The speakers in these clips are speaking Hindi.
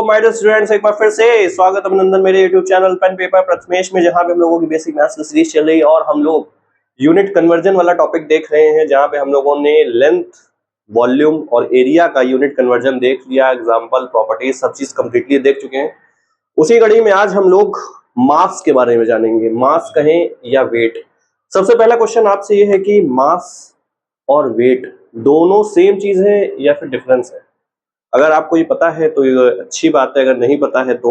माय डियर स्टूडेंट्स, एक बार फिर से स्वागत अभिनंदन मेरे YouTube channel pen paper Prathamesh में, जहां पे हम लोगों की बेसिक मैथ्स की सीरीज चल रही है और हम लोग यूनिट कन्वर्जन वाला टॉपिक देख रहे हैं, जहां पे हम लोगों ने लेंथ, वॉल्यूम और एरिया का यूनिट कन्वर्जन देख लिया। एग्जांपल, प्रॉपर्टीज, सब चीज कंप्लीटली देख चुके हैं। उसी कड़ी में आज हम लोग मास के बारे में जानेंगे। मास कहें या वेट। सबसे पहला क्वेश्चन आपसे ये है कि मास और वेट दोनों सेम चीज है या फिर डिफरेंस है? अगर आपको ये पता है तो ये अच्छी बात है, अगर नहीं पता है तो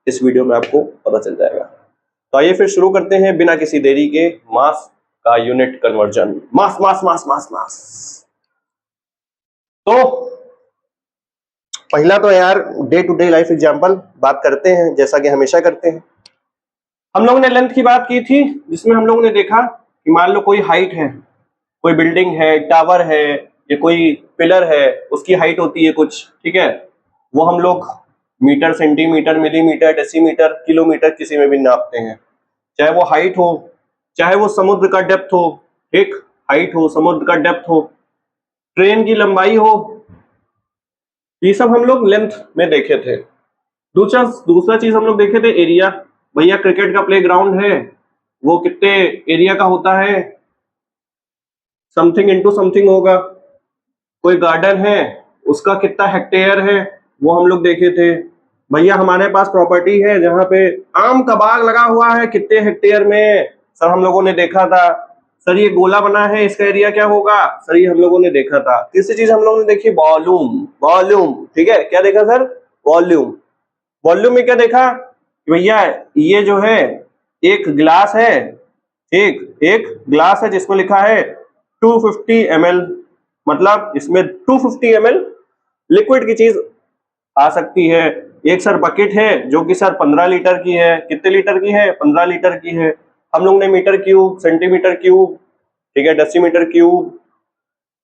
इस वीडियो में आपको पता चल जाएगा। तो आइए फिर शुरू करते हैं बिना किसी देरी के मास का यूनिट कन्वर्जन। मास मास मास मास मास। तो पहला तो यार day to day life example बात करते हैं, जैसा कि हमेशा करते हैं। हम लोगों ने लेंथ की बात की थी, जिसमें हम लोगों ने देखा कि मान लो कोई हाइट है, कोई बिल्डिंग है, टावर है, ये कोई पिलर है, उसकी हाइट होती है कुछ, ठीक है। वो हम लोग metre, centimetre, millimetre, decimetre, kilometre किसी में भी नापते हैं। चाहे वो हाइट हो, चाहे वो समुद्र का डेप्थ हो, एक हाइट हो, समुद्र का डेप्थ हो, ट्रेन की लंबाई हो, ये सब हम लोग लेंथ में देखे थे। दूसरा चीज हम लोग देखे थे एरिया। भैया क्रिकेट का प्लेग्राउंड है, वो कितने एरिया का होता है? समथिंग इंटू समथिंग होगा। कोई गार्डन है, उसका कितना हेक्टेयर है, वो हम लोग देखे थे। भैया हमारे पास प्रॉपर्टी है जहां पे आम का बाग लगा हुआ है, कितने हेक्टेयर में? सर हम लोगों ने देखा था। सर ये गोला बना है, इसका एरिया क्या होगा? सर ये हम लोगों ने देखा था। तीसरी चीज हम लोगों ने देखी वॉल्यूम। वॉल्यूम, ठीक है, क्या देखा सर? वॉल्यूम। वॉल्यूम में क्या देखा? भैया ये जो है एक गिलास है, एक गिलास है जिसमें लिखा है 250 ml, मतलब इसमें 250 ml लिक्विड की चीज आ सकती है। एक सर बकेट है जो कि सर 15 लीटर की है। कितने लीटर की है? 15 लीटर की है। हम लोग ने मीटर क्यूब, सेंटीमीटर क्यूब, ठीक है, डेसीमीटर क्यूब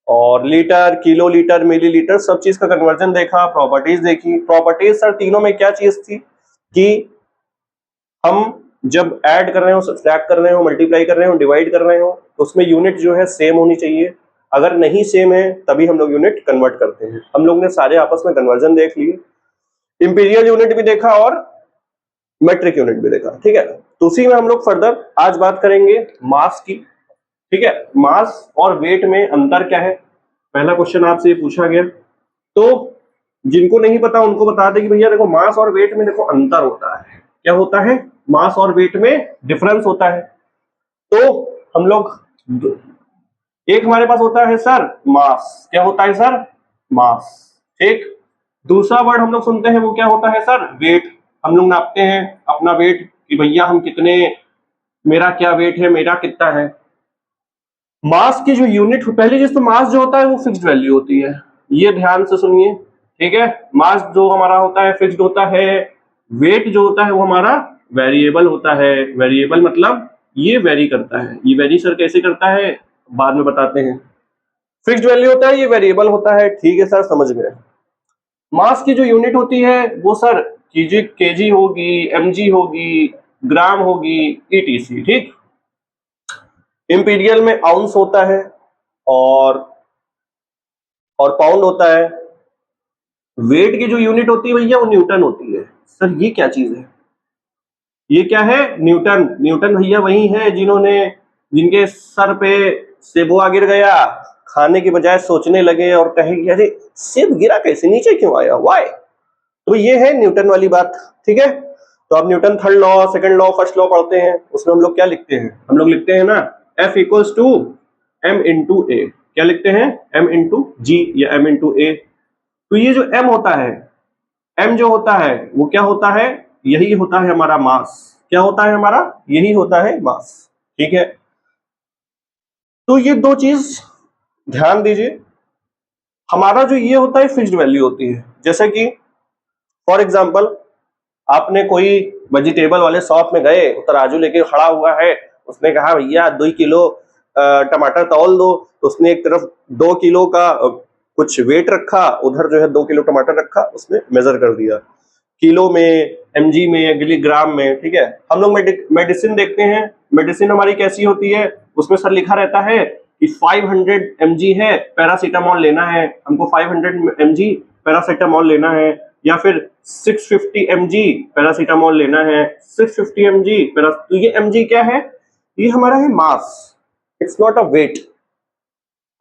और लीटर, किलो लीटर, मिलीलीटर, सब चीज का कन्वर्जन देखा। प्रॉपर्टीज देखी। प्रॉपर्टीज सर तीनों में क्या चीज थी कि हम जब ऐड कर रहे हो, सब्ट्रैक्ट कर रहे हो, मल्टीप्लाई कर रहे हो, डिवाइड कर रहे हो, तो उसमें यूनिट जो है सेम होनी चाहिए। अगर नहीं सेम है तभी हम लोग यूनिट कन्वर्ट करते हैं। हम लोग ने सारे आपस में कन्वर्जन देख लिए, इंपीरियल यूनिट भी देखा और मेट्रिक यूनिट भी देखा, ठीक है। तो उसी में हम लोग फर्दर आज बात करेंगे मास की, ठीक है। मास और वेट में अंतर क्या है, पहला क्वेश्चन आपसे पूछा गया। तो जिनको नहीं पता उनको बता दें कि भैया देखो मास और वेट में देखो अंतर होता है। क्या होता है? मास और वेट में डिफरेंस होता है। तो हम लोग एक हमारे पास होता है सर मास। क्या होता है सर? मास, ठीक। दूसरा वर्ड हम लोग सुनते हैं वो क्या होता है सर? वेट। हम लोग नापते हैं अपना वेट कि भैया हम कितने, मेरा क्या वेट है, मेरा कितना है। मास की जो यूनिट, पहली चीज तो मास जो होता है वो फिक्स्ड वैल्यू होती है, ये ध्यान से सुनिए, ठीक है। मास जो हमारा होता है फिक्स्ड होता है। वेट जो होता है वो हमारा वेरिएबल होता है। वेरिएबल मतलब ये वेरी करता है। ये वेरी सर कैसे करता है बाद में बताते हैं। फिक्स्ड वैल्यू होता है, ये वेरिएबल होता है, ठीक है सर, समझ गए। मास की जो यूनिट होती है वो सर केजी होगी, एमजी होगी, ग्राम होगी, ईटीसी, ठीक। इंपीरियल में आउंस होता है और पाउंड होता है। वेट की जो यूनिट होती है भैया वो न्यूटन होती है। सर ये क्या चीज है? ये क्या है? न्यूटन। न्यूटन भैया वही है जिनके सर पे सेबुआ गिर गया, खाने की बजाय सोचने लगे और कहे कि अरे सेब गिरा कैसे, नीचे क्यों आया, व्हाई? तो ये है न्यूटन वाली बात, ठीक है। तो आप Newton third law, second law, first law पढ़ते हैं, उसमें हम लोग क्या लिखते हैं? हम लोग लिखते हैं ना F equals to m into A. क्या लिखते हैं? m इंटू जी या m इंटू ए। तो ये जो m होता है, m जो होता है वो क्या होता है? यही होता है हमारा मास। क्या होता है हमारा? यही होता है मास, ठीक है। तो ये दो चीज ध्यान दीजिए। हमारा जो ये होता है फिक्स्ड वैल्यू होती है। जैसे कि फॉर एग्जांपल आपने कोई वेजिटेबल वाले शॉप में गए, तराजू लेके खड़ा हुआ है, उसने कहा भैया 2 किलो टमाटर तौल दो, तो उसने एक तरफ 2 किलो का कुछ वेट रखा, उधर जो है 2 किलो टमाटर रखा, उसने मेजर कर दिया किलो में, एमजी में, मिलीग्राम में, ठीक है। हम लोग मेडिसिन देखते हैं, मेडिसिन हमारी कैसी होती है? उसमें सर लिखा रहता है कि 500 mg है, पैरासीटामोल लेना है, हमको 500 mg पैरासीटामोल लेना है। या फिर 650 mg पैरासीटामोल लेना है, 650 mg तो ये mg क्या है, ये हमारा है मास, इट्स नॉट अ वेट।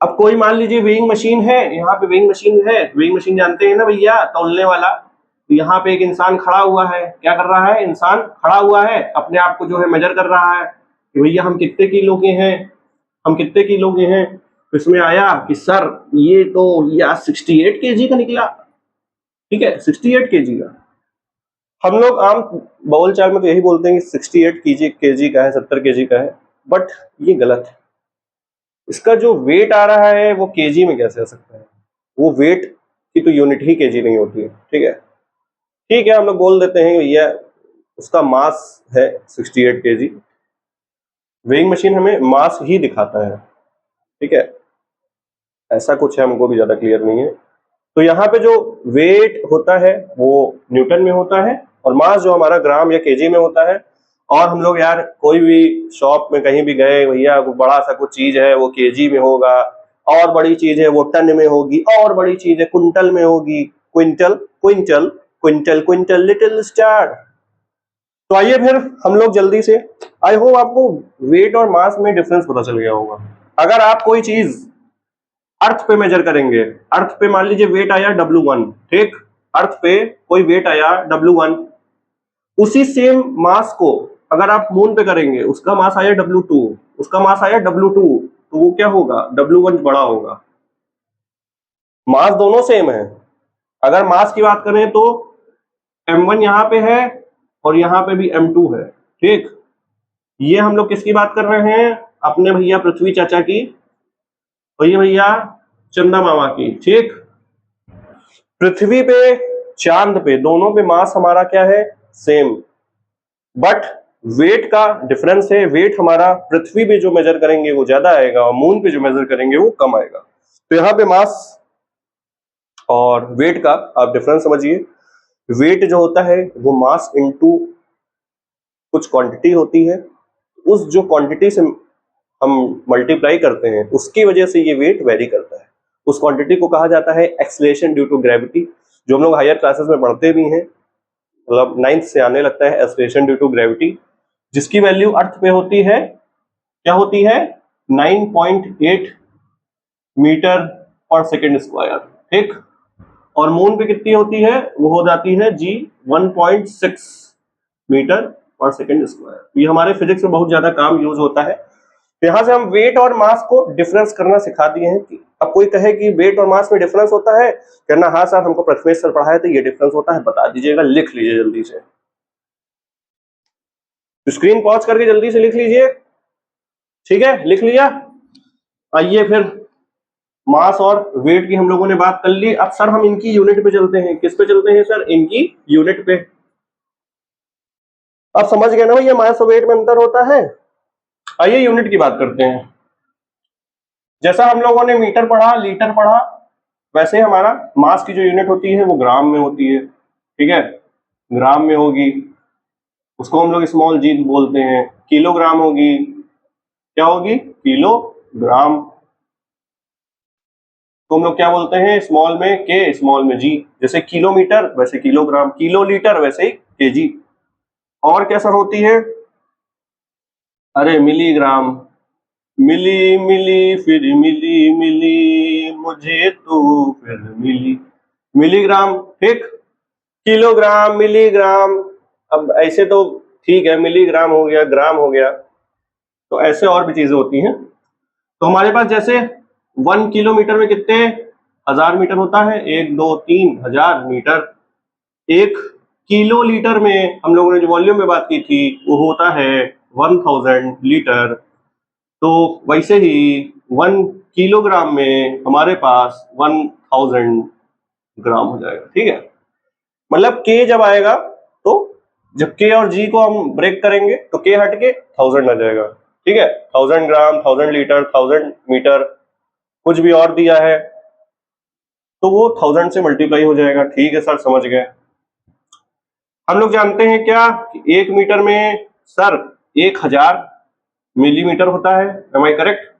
अब कोई मान लीजिए वेइंग मशीन है, यहाँ पे वेइंग मशीन है, वेइंग मशीन जानते हैं ना भैया, तौलने वाला। तो यहाँ पे एक इंसान खड़ा हुआ है, क्या कर रहा है, इंसान खड़ा हुआ है, अपने आप को जो है मेजर कर रहा है कि भैया हम कितने किलो के हैं, हम कितने किलो के हैं। तो इसमें आया कि सर ये तो या 68 kg का निकला, ठीक है, 68 kg का। हम लोग आम बोल चाल में तो यही बोलते हैं कि 68 kg का है, 70 kg का है, बट ये गलत है। इसका जो वेट आ रहा है वो केजी में कैसे आ सकता है, वो वेट की तो यूनिट ही केजी नहीं होती है, ठीक है। ठीक है, हम लोग बोल देते हैं भैया उसका मास है 68 kg। वेइंग मशीन हमें मास ही दिखाता है, ठीक है, ऐसा कुछ है, हमको भी ज्यादा क्लियर नहीं है। तो यहाँ पे जो वेट होता है वो न्यूटन में होता है और मास जो हमारा ग्राम या केजी में होता है। और हम लोग यार कोई भी शॉप में कहीं भी गए, भैया बड़ा सा कुछ चीज है वो केजी में होगा, और बड़ी चीज है वो टन में होगी, और बड़ी चीज है कुंटल में होगी, quintal quintal quintal quintal little star. तो आइए फिर हम लोग जल्दी से, आई होप आपको वेट और मास में डिफरेंस पता चल गया होगा। अगर आप कोई चीज अर्थ पे मेजर करेंगे, अर्थ पे मान लीजिए वेट आया W1, ठीक, अर्थ पे कोई वेट आया W1, उसी सेम मास को अगर आप मून पे करेंगे, उसका मास आया W2, उसका मास आया W2, तो वो क्या होगा, W1 बड़ा होगा। मास दोनों सेम है। अगर मास की बात करें तो M1 यहाँ पे है और यहाँ पे भी M2 है, ठीक। ये हम लोग किसकी बात कर रहे हैं, अपने भैया पृथ्वी चाचा की, और ये भैया चंदा मामा की, ठीक। पृथ्वी पे चांद पे दोनों पे मास हमारा क्या है, सेम, बट वेट का डिफरेंस है। वेट हमारा पृथ्वी पे जो मेजर करेंगे वो ज्यादा आएगा और मून पे जो मेजर करेंगे वो कम आएगा। तो यहाँ पे मास और वेट का आप डिफरेंस समझिए। वेट जो होता है वो मास इनटू कुछ क्वांटिटी होती है, उस जो क्वांटिटी से हम मल्टीप्लाई करते हैं उसकी वजह से ये वेट वेरी करता है। उस क्वांटिटी को कहा जाता है एक्सेलरेशन ड्यू टू ग्रेविटी, जो हम लोग हायर क्लासेस में पढ़ते भी हैं, मतलब 9th से आने लगता है एक्सेलरेशन ड्यू टू ग्रेविटी, जिसकी वैल्यू अर्थ पे होती है, क्या होती है, 9.8 मीटर पर सेकेंड स्क्वायर, ठीक। और मून पे कितनी होती है, वो हो जाती है जी 1.6 मीटर पर सेकेंड स्क्वायर। ये हमारे फिजिक्स में बहुत ज्यादा काम यूज होता है। तो यहां से हम वेट और मास को डिफरेंस करना सिखा दिए हैं। कि अब कोई कहे कि वेट और मास में डिफरेंस होता है, कहना हाँ सर हमको प्रथमेश सर पढ़ाया तो ये डिफरेंस होता है, बता दीजिएगा, लिख लीजिए जल्दी से, स्क्रीन पॉज करके जल्दी से लिख लीजिए, ठीक है, लिख लिया। आइए फिर मास और वेट की हम लोगों ने बात कर ली, अब सर हम इनकी यूनिट पे चलते हैं। किस पे चलते हैं सर, इनकी यूनिट पे। अब समझ गए ना भैया मास और वेट में अंतर होता है। आइए यूनिट की बात करते हैं। जैसा हम लोगों ने मीटर पढ़ा, लीटर पढ़ा, वैसे हमारा मास की जो यूनिट होती है वो ग्राम में होती है, ठीक है, ग्राम में होगी, उसको हम लोग स्मॉल जी बोलते हैं। किलोग्राम होगी, क्या होगी, किलोग्राम, तो हम लोग क्या बोलते हैं, स्मॉल में के, स्मॉल में जी। जैसे किलोमीटर वैसे किलोग्राम, किलो लीटर वैसे ही केजी। और क्या सर होती है, अरे मिलीग्राम, मिली मिली फिर मिली मिली मुझे तो फिर मिली, मिलीग्राम, ठीक। किलोग्राम, मिलीग्राम, अब ऐसे तो ठीक है, मिलीग्राम हो गया, ग्राम हो गया, तो ऐसे और भी चीजें होती हैं। तो हमारे पास जैसे 1 किलोमीटर में कितने 1000 मीटर होता है, 1 2 3 1000 मीटर। 1 किलो लीटर में हम लोगों ने जो वॉल्यूम में बात की थी वो होता है 1000 लीटर। तो वैसे ही 1 किलोग्राम में हमारे पास 1000 ग्राम हो जाएगा, ठीक है। मतलब के जब आएगा तो जब के और जी को हम ब्रेक करेंगे तो के हट के 1000 आ जाएगा, ठीक है। 1000 ग्राम, 1000 लीटर, 1000 मीटर, कुछ भी और दिया है तो वो 1000 से मल्टीप्लाई हो जाएगा, ठीक है सर, समझ गए। हम लोग जानते हैं क्या कि 1 मीटर में सर 1000 मिलीमीटर होता है, एम आई करेक्ट।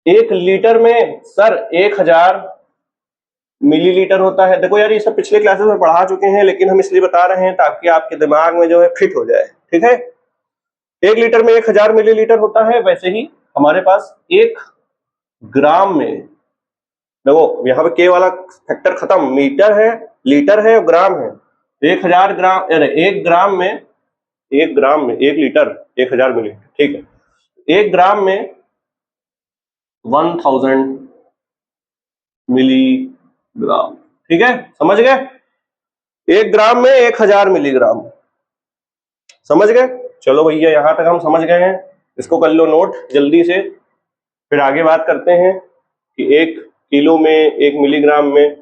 1 लीटर में सर 1000 मिलीलीटर होता है। देखो यार ये सब पिछले क्लासेस में पढ़ा चुके हैं, लेकिन हम इसलिए बता रहे हैं ताकि आपके दिमाग में जो है फिट हो जाए, ठीक है। 1 लीटर में 1000 मिलीलीटर होता है। वैसे ही हमारे पास 1 ग्राम में, देखो यहाँ पे के वाला फैक्टर खत्म, मीटर है, लीटर है और ग्राम है। 1000 ग्राम, अरे 1 ग्राम में, 1 ग्राम में 1 लीटर 1000 मिलीलीटर, ठीक है। 1 ग्राम में 1000 मिलीग्राम, ठीक है, समझ गए। 1 ग्राम में 1000 मिलीग्राम, समझ गए। चलो भैया यहां तक हम समझ गए हैं, इसको कर लो नोट जल्दी से। फिर आगे बात करते हैं कि 1 किलो में, 1 मिलीग्राम में,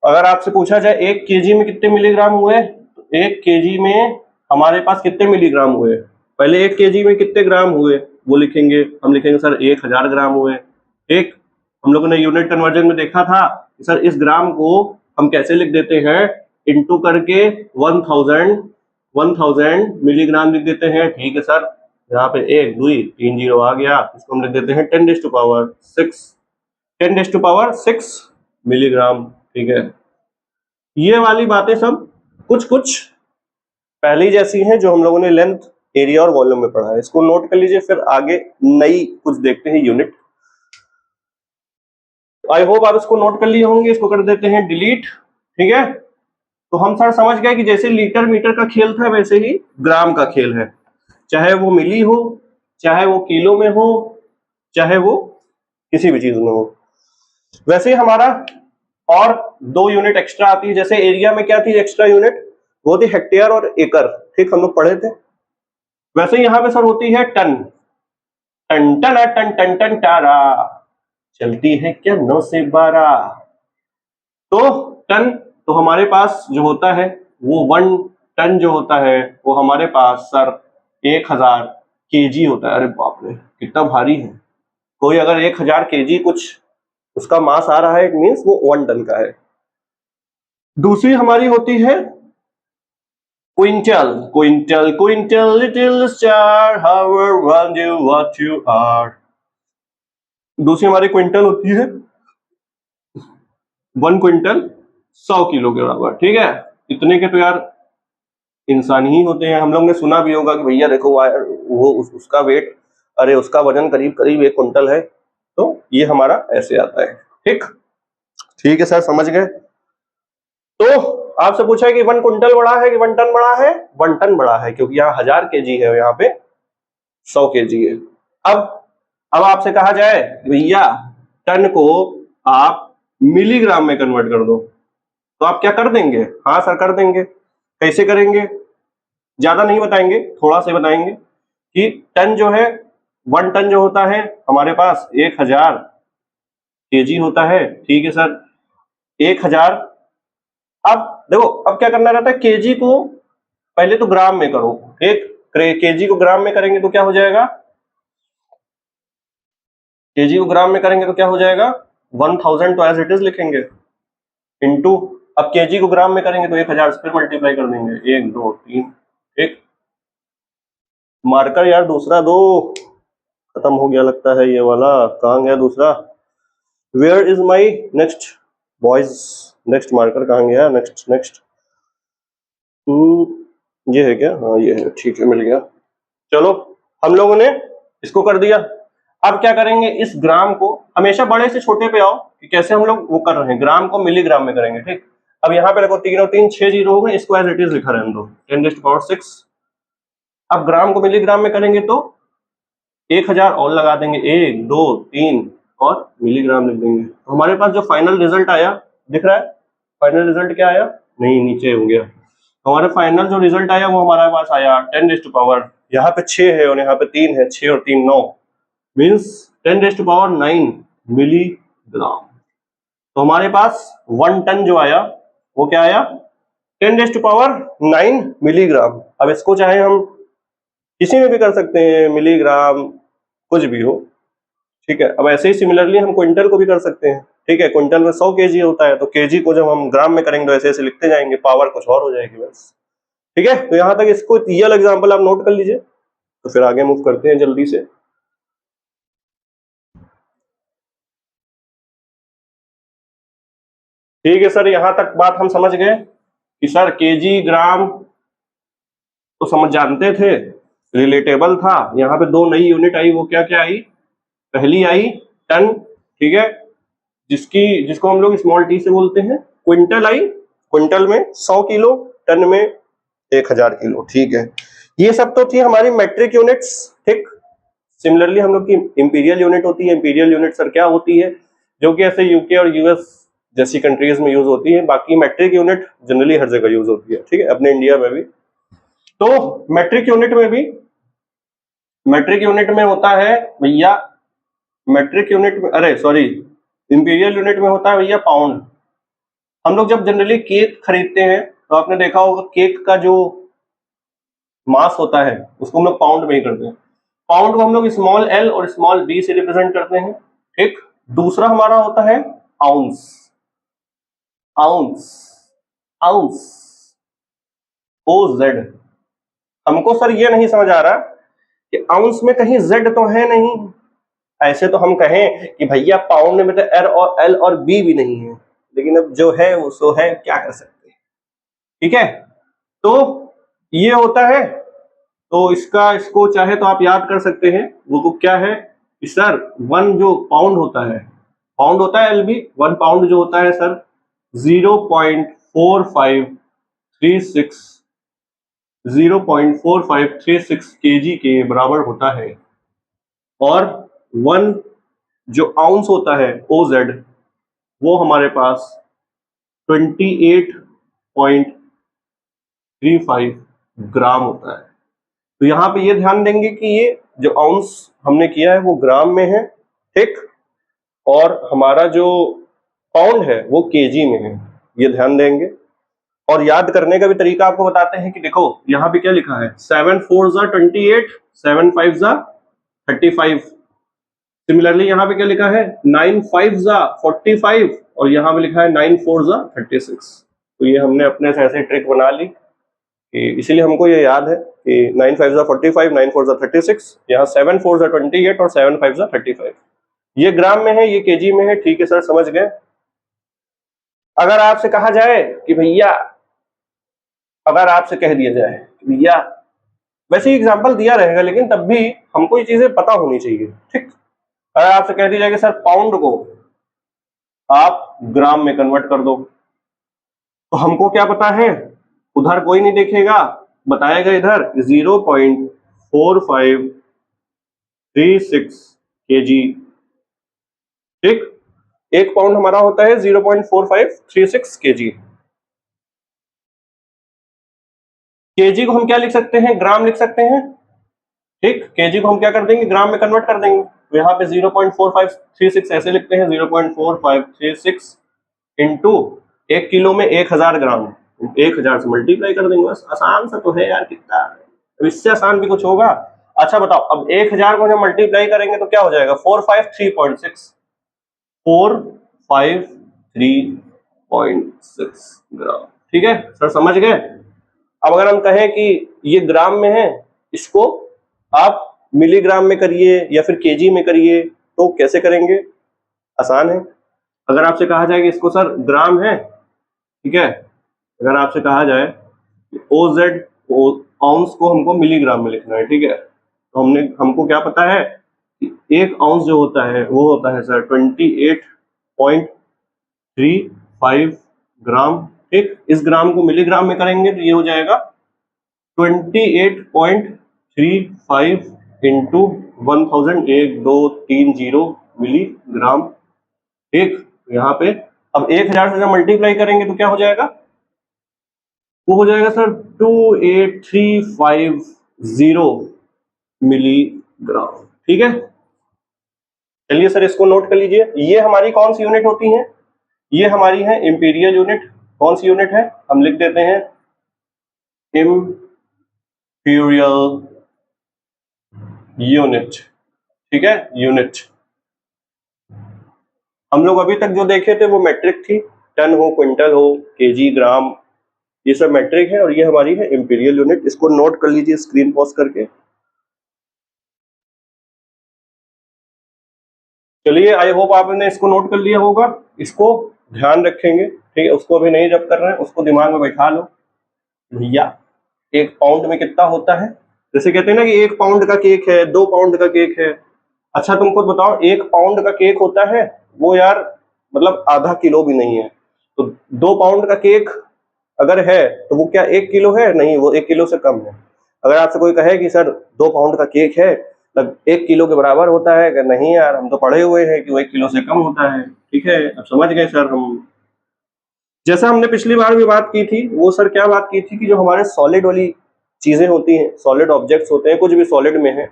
अगर आपसे पूछा जाए 1 केजी में कितने मिलीग्राम हुए, तो 1 केजी में हमारे पास कितने मिलीग्राम हुए। पहले 1 केजी में कितने ग्राम हुए वो लिखेंगे, हम लिखेंगे सर 1000 ग्राम हुए। एक हम लोगों ने यूनिट कन्वर्जन में देखा था सर इस ग्राम को हम कैसे लिख देते हैं, इंटू करके 1000 मिलीग्राम लिख देते हैं, ठीक है सर। यहाँ पे 1 2 3 0 आ गया, इसको हम लिख देते हैं 10⁻6 मिलीग्राम, ठीक है। ये वाली बातें सब कुछ कुछ पहले जैसी हैं जो हम लोगों ने लेंथ, एरिया और वॉल्यूम में पढ़ा है, इसको नोट कर लीजिए। फिर आगे नई कुछ देखते हैं यूनिट। आई होप आप इसको नोट कर लिए होंगे, इसको कर देते हैं डिलीट, ठीक है। तो हम सर समझ गए कि जैसे लीटर मीटर का खेल था वैसे ही ग्राम का खेल है, चाहे वो मिली हो, चाहे वो किलो में हो, चाहे वो किसी भी चीज में हो। वैसे ही हमारा और 2 यूनिट एक्स्ट्रा आती है। जैसे एरिया में क्या थी एक्स्ट्रा यूनिट, वो थी हेक्टेयर और एकड़, ठीक, हम लोग पढ़े थे। वैसे ही यहां पे सर होती है टन, टन टन टन टन टन टारा, चलती है क्या 9 से 12। तो टन, तो हमारे पास जो होता है वो 1 टन जो होता है वो हमारे पास सर 1000 केजी होता है। अरे बाप रे कितना भारी है। कोई अगर 1000 केजी कुछ उसका मास आ रहा है, इट मीन्स वो 1 टन का है। दूसरी हमारी होती है quintal, quintal quintal little star how one you what you are. दूसरी हमारी क्विंटल होती है 1 क्विंटल 100 किलो के बराबर, ठीक है। इतने के तो यार इंसान ही होते हैं। हम लोग ने सुना भी होगा कि भैया देखो वो उसका वेट, अरे उसका वजन करीब करीब 1 कुंटल है। तो ये हमारा ऐसे आता है, ठीक, ठीक है सर समझ गए। तो आपसे पूछा है कि 1 कुंटल बड़ा है कि 1 टन बड़ा है, 1 टन बड़ा है, क्योंकि यहाँ 1000 केजी है, यहाँ पे 100 केजी है। अब आपसे कहा जाए भैया टन को आप मिलीग्राम में कन्वर्ट कर दो, तो आप क्या कर देंगे। हाँ सर कर देंगे। कैसे करेंगे, ज्यादा नहीं बताएंगे, थोड़ा सा बताएंगे कि टन जो है, 1 टन जो होता है हमारे पास 1000 केजी होता है, ठीक है सर। 1000, अब देखो अब क्या करना रहता है, केजी को पहले तो ग्राम में करो, एक केजी को ग्राम में करेंगे तो क्या हो जाएगा, केजी को ग्राम में करेंगे तो क्या हो जाएगा 1000 तो एज इट इज लिखेंगे, इंटू, अब केजी को ग्राम में करेंगे तो 1000 से फिर मल्टीप्लाई कर देंगे, 1 2 3, एक मार्कर यार दूसरा दो, खत्म हो गया लगता है ये वाला, कहाँ गया दूसरा, where is my next boys, next marker कहाँ गया, नेक्स्ट नेक्स्ट, ये है क्या, हाँ ये है, ठीक है मिल गया। चलो हम लोगों ने इसको कर दिया। अब क्या करेंगे, इस ग्राम को हमेशा बड़े से छोटे पे आओ कि कैसे हम लोग वो कर रहे हैं, ग्राम को मिलीग्राम में करेंगे, ठीक। अब यहाँ पे देखो 3 और 3 6 जीरो हो गए, इसको एज इट इज लिखा रहने दो 10⁻6। अब ग्राम को मिलीग्राम में करेंगे तो 1000 और लगा देंगे, 1 2 3 और मिलीग्राम लिख देंगे। तो हमारे पास जो फाइनल रिजल्ट आया दिख रहा है, फाइनल रिजल्ट क्या आया, नहीं नीचे हो गया, हमारे फाइनल जो रिजल्ट आया वो हमारे पास आया 10⁻, यहाँ पे 6 है और यहाँ पे 3 है, 6 और 3 9, मीन्स 10⁹ मिलीग्राम। तो हमारे पास 1 टन जो आया वो क्या आया 10⁹ मिलीग्राम। अब इसको चाहे हम किसी में भी कर सकते हैं, मिलीग्राम कुछ भी हो, ठीक है। अब ऐसे ही सिमिलरली हम क्विंटल को भी कर सकते हैं, ठीक है। क्विंटल में 100 केजी होता है, तो केजी को जब हम ग्राम में करेंगे तो ऐसे ऐसे लिखते जाएंगे, पावर कुछ और हो जाएगी बस, ठीक है। तो यहाँ तक इसको रियल एग्जांपल आप नोट कर लीजिए, तो फिर आगे मूव करते हैं जल्दी से। ठीक है सर, यहां तक बात हम समझ गए कि सर केजी ग्राम तो समझ जानते थे, रिलेटेबल था। यहाँ पे दो नई यूनिट आई, वो क्या क्या आई? पहली आई टन, ठीक है, जिसको हम लोग स्मॉल टी से बोलते हैं। क्विंटल आई, क्विंटल में 100 किलो, टन में 1000 किलो, ठीक है। ये सब तो थी हमारी मेट्रिक यूनिट्स, ठीक। सिमिलरली हम लोग की इंपीरियल यूनिट होती है। इंपीरियल यूनिट सर क्या होती है? जो कि ऐसे यूके और यूएस जैसी कंट्रीज में यूज होती है। बाकी मेट्रिक यूनिट जनरली हर जगह यूज होती है, ठीक है, अपने इंडिया में भी। तो मेट्रिक यूनिट में भी, मेट्रिक यूनिट में होता है भैया, मेट्रिक यूनिट में, अरे सॉरी, इंपीरियल यूनिट में होता है भैया पाउंड। हम लोग जब जनरली केक खरीदते हैं तो आपने देखा होगा केक का जो मास होता है उसको हम लोग पाउंड में ही करते हैं। पाउंड को हम लोग स्मॉल एल और स्मॉल बी से रिप्रेजेंट करते हैं, ठीक। दूसरा हमारा होता है ounce, ounce, ounce, O Z. हमको सर ये नहीं समझ आ रहा कि आउंस में कहीं जेड तो है नहीं। ऐसे तो हम कहें कि भैया पाउंड में तो एल और बी भी नहीं है, लेकिन अब जो है वो सो है, क्या कर सकते हैं, ठीक है। तो ये होता है, तो इसको चाहे तो आप याद कर सकते हैं। वो क्या है सर? वन जो पाउंड होता है, पाउंड होता है एलबी, 1 पाउंड जो होता है सर 0.4536 0.4536 केजी के बराबर होता है। और 1 जो आउंस होता है ओजेड, वो हमारे पास 28.35 ग्राम होता है। तो यहां पे ये ध्यान देंगे कि ये जो आउंस हमने किया है वो ग्राम में है, ठीक, और हमारा जो पाउंड है वो केजी में है, ये ध्यान देंगे। और याद करने का भी तरीका आपको बताते हैं कि देखो यहाँ पे क्या लिखा है, 7 4 जा 28, 7 5 जा 35। सिमिलरली यहाँ पे क्या लिखा है, 9 5 जा 45, और यहाँ पे लिखा है 9 4 जा 36। तो ये हमने अपने से ऐसे ट्रिक बना ली, इसीलिए हमको ये याद है कि 9 5 जा 45, 9 4 जा 36, यहाँ 7 4 जा 28 और 7 5 जा 35। ये ग्राम में है, ये केजी में है, ठीक है सर, समझ गए। अगर आपसे कहा जाए कि भैया, अगर आपसे कह दिया जाए भैया, वैसे ही एग्जांपल दिया रहेगा लेकिन तब भी हमको ये चीजें पता होनी चाहिए, ठीक। अगर आपसे कह दिया जाए कि सर पाउंड को आप ग्राम में कन्वर्ट कर दो, तो हमको क्या पता है, उधर कोई नहीं देखेगा, बताएगा इधर 0.4536 केजी, ठीक। 1 पाउंड हमारा होता है 0.4536 केजी। केजी को हम क्या लिख सकते हैं, ग्राम लिख सकते हैं, ठीक। केजी को हम क्या कर देंगे, ग्राम में कन्वर्ट कर देंगे। तो यहाँ पे 0.4536 ऐसे लिखते हैं, 0.4536 इंटू 1 किलो में 1000 ग्राम, 1000 से मल्टीप्लाई कर देंगे, बस। आसान सा तो है यार, कितना, अब इससे आसान भी कुछ होगा? अच्छा बताओ, अब 1000 को जब मल्टीप्लाई करेंगे तो क्या हो जाएगा, 453.6, 453.6 ग्राम, ठीक है सर, समझ गए। अब अगर हम कहें कि ये ग्राम में है, इसको आप मिलीग्राम में करिए या फिर केजी में करिए, तो कैसे करेंगे? आसान है। अगर आपसे कहा जाए कि इसको सर ग्राम है, ठीक है, अगर आपसे कहा जाए ओजेड आउंस को हमको मिलीग्राम में लिखना है, ठीक है, तो हमको क्या पता है कि 1 आउंस जो होता है वो होता है सर 28.35 ग्राम, ठीक। इस ग्राम को मिलीग्राम में करेंगे तो ये हो जाएगा 28.35 इंटू 1000 मिलीग्राम, ठीक। यहाँ पे अब 1000 से जब मल्टीप्लाई करेंगे तो क्या हो जाएगा, वो हो जाएगा सर 28350 मिलीग्राम, ठीक है। चलिए सर इसको नोट कर लीजिए। ये हमारी कौन सी यूनिट होती है, ये हमारी है इंपीरियल यूनिट। कौन सी यूनिट है, हम लिख देते हैं इंपीरियल यूनिट, ठीक है, यूनिट। हम लोग अभी तक जो देखे थे वो मैट्रिक थी, टन हो, क्विंटल हो, केजी, ग्राम, ये सब मैट्रिक है, और ये हमारी है इंपीरियल यूनिट। इसको नोट कर लीजिए स्क्रीन पॉज करके। चलिए, आई होप आपने इसको नोट कर लिया होगा, इसको ध्यान रखेंगे। ठीक है, उसको अभी नहीं जब कर रहे हैं, उसको दिमाग में बैठा लो भैया 1 पाउंड में कितना होता है। जैसे कहते हैं ना कि 1 पाउंड का केक है, 2 पाउंड का केक है। अच्छा तुम खुद बताओ 1 पाउंड का केक होता है वो यार मतलब आधा किलो भी नहीं है। तो 2 पाउंड का केक अगर है तो वो क्या 1 किलो है? नहीं, वो 1 किलो से कम है। अगर आपसे कोई कहे कि सर 2 पाउंड का केक है मतलब 1 किलो के बराबर होता है, कि नहीं यार हम तो पढ़े हुए हैं कि वो 1 किलो से कम होता है। ठीक है, अब समझ गए सर हम। जैसा हमने पिछली बार भी बात की थी, वो सर क्या बात की थी कि जो हमारे सॉलिड वाली चीजें होती हैं, सॉलिड ऑब्जेक्ट्स होते हैं, कुछ भी सॉलिड में है,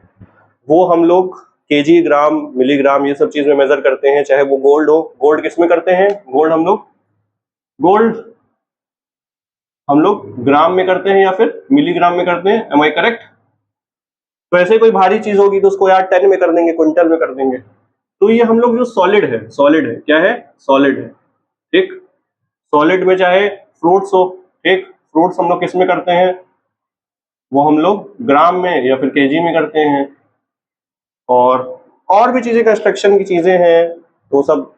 वो हम लोग केजी, ग्राम, मिलीग्राम ये सब चीज में मेजर करते हैं। चाहे वो गोल्ड हो, गोल्ड किस में करते हैं? गोल्ड हम लोग ग्राम में करते हैं या फिर मिलीग्राम में करते हैं। Am I correct? तो ऐसे कोई भारी चीज होगी तो उसको यार टन में कर देंगे, क्विंटल में कर देंगे। तो ये हम लोग जो सॉलिड है, क्या है? सॉलिड है। ठीक, सॉलिड में चाहे फ्रूट्स हो, ठीक, फ्रूट्स हम लोग किस में करते हैं? वो हम लोग ग्राम में या फिर केजी में करते हैं। और भी चीजें, कंस्ट्रक्शन की चीजें हैं वो सब।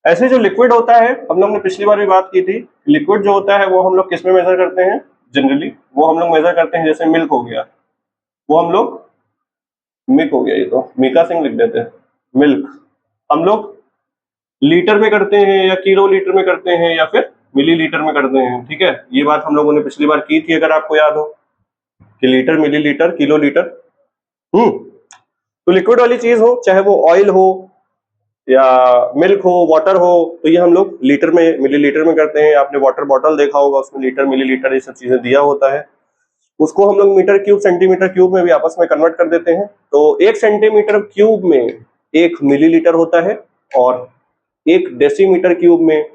ऐसे जो लिक्विड होता है, हम लोग ने पिछली बार भी बात की थी, लिक्विड जो होता है वो हम लोग किस में मेजर करते हैं? जनरली वो हम लोग मेजर करते हैं, जैसे मिल्क हो गया, वो हम लोग मिल्क हो गया, ये तो मीका सिंह लिख देते हैं, मिल्क हम लोग लीटर में करते हैं या किलो लीटर में करते हैं या फिर मिली लीटर में करते हैं। ठीक है, ये बात हम लोगों ने पिछली बार की थी, अगर आपको याद हो कि लीटर, मिली लीटर, किलो लीटर। तो लिक्विड वाली चीज हो, चाहे वो ऑयल हो या मिल्क हो, वाटर हो, तो ये हम लोग लीटर में, मिलीलीटर में करते हैं। आपने वाटर बॉटल देखा होगा, उसमें लीटर, मिलीलीटर ये सब चीजें दिया होता है। उसको हम लोग मीटर क्यूब, सेंटीमीटर क्यूब में भी आपस में कन्वर्ट कर देते हैं। तो 1 सेंटीमीटर क्यूब में 1 मिलीलीटर होता है और 1 डेसीमीटर क्यूब में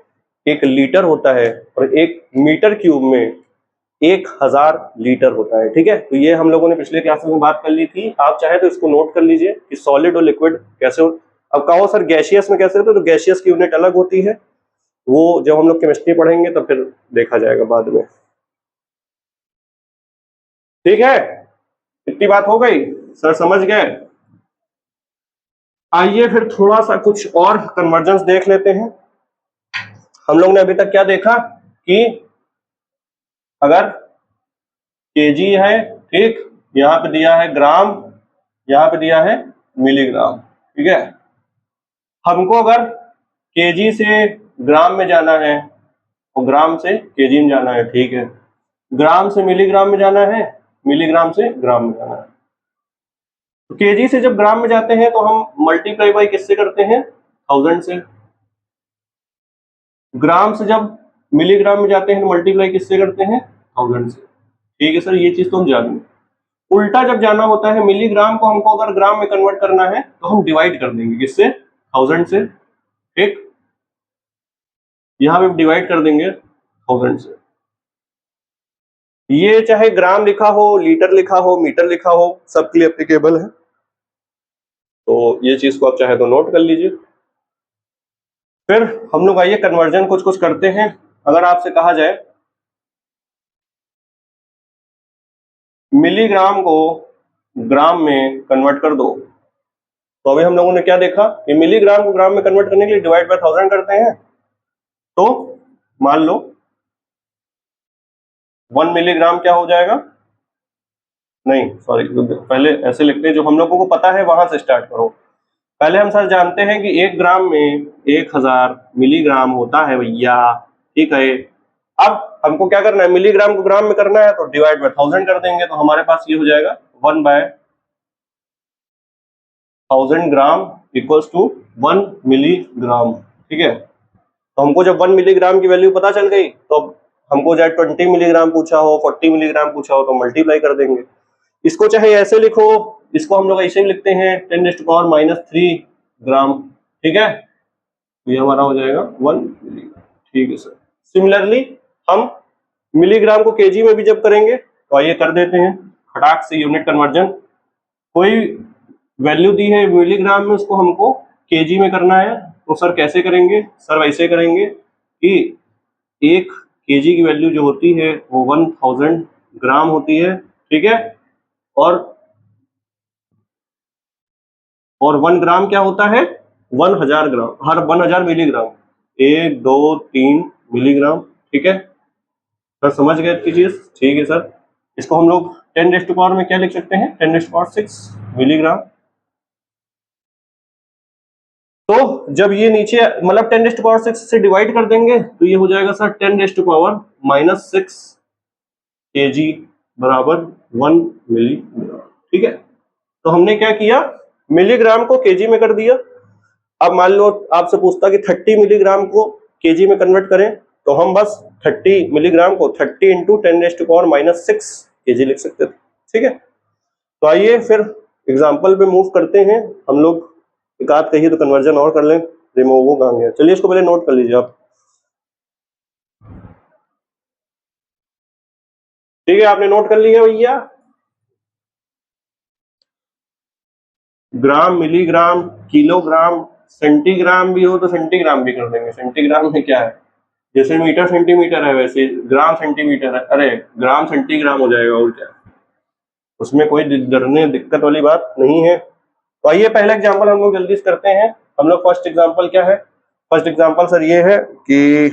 1 लीटर होता है और 1 मीटर क्यूब में 1000 लीटर होता है। ठीक है, तो ये हम लोगों ने पिछले क्लास में बात कर ली थी। आप चाहे तो इसको नोट कर लीजिए कि सॉलिड और लिक्विड कैसे हो। अब कहो सर गैसियस में कैसे होता है? तो गैसियस की यूनिट अलग होती है, वो जब हम लोग केमिस्ट्री पढ़ेंगे तो फिर देखा जाएगा बाद में। ठीक है, इतनी बात हो गई, सर समझ गए? आइए फिर थोड़ा सा कुछ और कन्वर्जेंस देख लेते हैं। हम लोग ने अभी तक क्या देखा कि अगर केजी है, ठीक, यहाँ पे दिया है ग्राम, यहाँ पे दिया है मिलीग्राम। ठीक है, हमको अगर केजी से ग्राम में जाना है और ग्राम से केजी में जाना है, ठीक है, ग्राम से मिलीग्राम में जाना है, मिलीग्राम से ग्राम में जाना है। तो केजी से जब ग्राम में जाते हैं तो हम मल्टीप्लाई बाई किससे करते हैं? 1000 से। ग्राम से जब मिलीग्राम में जाते हैं तो मल्टीप्लाई किससे करते हैं? 1000 से। ठीक है सर, ये चीज तो हम जानेंगे। उल्टा जब जाना होता है, मिलीग्राम को हमको अगर ग्राम में कन्वर्ट करना है तो हम डिवाइड कर देंगे, किससे? 1000 से। ठीक, यहां पे डिवाइड कर देंगे 1000 से। ये चाहे ग्राम लिखा हो, लीटर लिखा हो, मीटर लिखा हो, सबके लिए एप्लीकेबल है। तो ये चीज को आप चाहे तो नोट कर लीजिए। फिर हम लोग आइए कन्वर्जन कुछ कुछ करते हैं। अगर आपसे कहा जाए मिलीग्राम को ग्राम में कन्वर्ट कर दो, तो अभी हम लोगों ने क्या देखा कि मिलीग्राम को ग्राम में कन्वर्ट करने के लिए डिवाइड बाय 1000 करते हैं। तो मान लो 1 मिलीग्राम क्या हो जाएगा? नहीं सॉरी, पहले ऐसे लिखते हैं, जो हम लोगों को पता है वहां से स्टार्ट करो। पहले हम सर जानते हैं कि 1 ग्राम में 1000 मिलीग्राम होता है भैया। ठीक है, अब हमको क्या करना है? मिलीग्राम को ग्राम में करना है तो डिवाइड बाय 1000 कर देंगे, तो हमारे पास ये हो जाएगा 1/1000 ग्राम इक्वल्स टू 1 मिलीग्राम। ठीक है, तो हमको जब 1 मिलीग्राम की वैल्यू पता चल गई तो हमको चाहे 20 मिलीग्राम पूछा हो, 40 मिलीग्राम पूछा हो, तो मल्टीप्लाई कर देंगे। इसको चाहे ऐसे लिखो, इसको हम लोग ऐसे ही लिखते हैं 10⁻³ ग्राम। ठीक है, तो ये हमारा हो जाएगा 1 मिलीग्राम। ठीक है सर, सिमिलरली हम मिलीग्राम को केजी में भी जब करेंगे तो आइए कर देते हैं फटाक से यूनिट कन्वर्जन। कोई वैल्यू दी है मिलीग्राम में, उसको हमको केजी में करना है, तो सर कैसे करेंगे? सर वैसे करेंगे कि 1 केजी की वैल्यू जो होती है वो 1000 ग्राम होती है। ठीक है, और 1 ग्राम क्या होता है? 1000 ग्राम, हर 1000 मिलीग्राम। 1 2 3 मिलीग्राम। ठीक है सर, समझ गए इसकी चीज? ठीक है सर, इसको हम लोग 10⁻⁴ में क्या लिख सकते हैं? 10⁻⁶ मिलीग्राम। तो जब ये नीचे मतलब 10⁻⁶ से डिवाइड कर देंगे तो ये हो जाएगा सर 10⁻⁻⁻⁶ kg बराबर 1 मिलीग्राम। ठीक है, तो हमने क्या किया, मिलीग्राम को केजी में कर दिया। अब मान लो आपसे पूछता कि 30 मिलीग्राम को केजी में कन्वर्ट करें, तो हम बस 30 मिलीग्राम को 30 इंटू 10⁻⁻⁶ केजी लिख सकते थे। ठीक है, तो आइए फिर एग्जाम्पल पे मूव करते हैं हम लोग। एक आध कहिए तो कन्वर्जन और कर लें। रिमूव कहाँ गया? चलिए इसको पहले नोट कर लीजिए आप। ठीक है, आपने नोट कर लिया भैया? ग्राम, मिलीग्राम, किलोग्राम, सेंटीग्राम भी हो तो सेंटीग्राम भी कर देंगे। सेंटीग्राम में क्या है, जैसे मीटर सेंटीमीटर है वैसे ग्राम सेंटीमीटर है, अरे ग्राम सेंटीग्राम हो जाएगा, और क्या, उसमें कोई डरने दिक्कत वाली बात नहीं है। तो आइए पहला एग्जांपल हम लोग जल्दी से करते हैं। हम लोग फर्स्ट एग्जांपल क्या है? फर्स्ट एग्जांपल सर ये है कि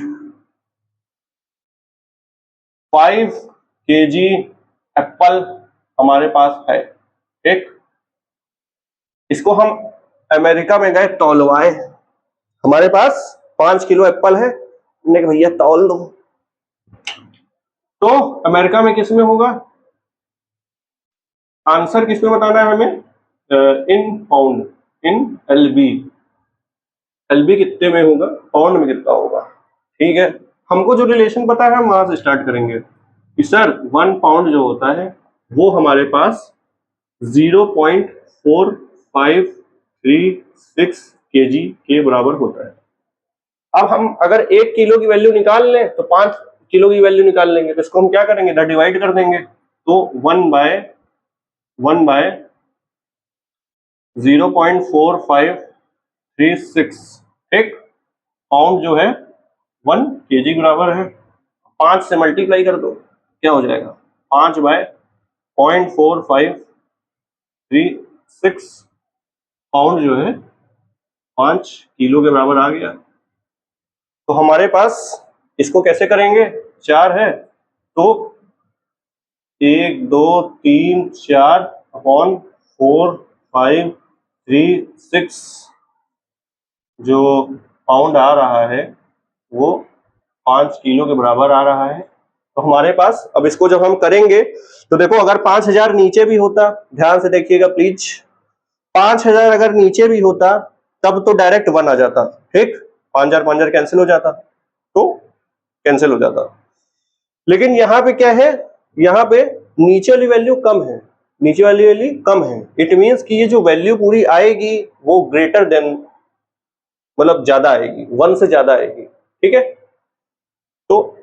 5 kg एप्पल हमारे पास है। ठीक, इसको हम अमेरिका में गए तौलवाए, हमारे पास 5 किलो एप्पल है, हमने कहा भैया तौल दो। तो अमेरिका में किस में होगा? आंसर किस में बताना है हमें? इन पाउंड, इन एलबी। एलबी कितने में होगा, पाउंड में कितना होगा। ठीक है, हमको जो रिलेशन पता है हम वहां से स्टार्ट करेंगे कि सर 1 पाउंड जो होता है वो हमारे पास 0.4536 kg के बराबर होता है। अब हम अगर 1 किलो की वैल्यू निकाल लें तो 5 किलो की वैल्यू निकाल लेंगे, तो इसको हम क्या करेंगे, इधर डिवाइड कर देंगे, तो 1/0.4536, ठीक, पाउंड जो है 1 kg बराबर है। 5 से मल्टीप्लाई कर दो, क्या हो जाएगा, 5/0.4536 पाउंड जो है 5 किलो के बराबर आ गया। तो हमारे पास इसको कैसे करेंगे, 4 है तो 1 2 3 4 अपॉन 4 5 3 6 जो पाउंड आ रहा है वो 5 किलो के बराबर आ रहा है। तो हमारे पास अब इसको जब हम करेंगे तो देखो, अगर 5000 नीचे भी होता, ध्यान से देखिएगा प्लीज, 5000 अगर नीचे भी होता तब तो डायरेक्ट 1 आ जाता। ठीक, 5000 कैंसिल हो जाता, तो कैंसिल हो जाता। लेकिन यहाँ पे क्या है, यहाँ पे नीचे वाली वैल्यू कम है, नीचे वाली वैल्यू कम है। इट मीन्स कि ये जो वैल्यू पूरी आएगी वो ग्रेटर देन, मतलब ज्यादा आएगी, 1 से ज्यादा आएगी। ठीक है, तो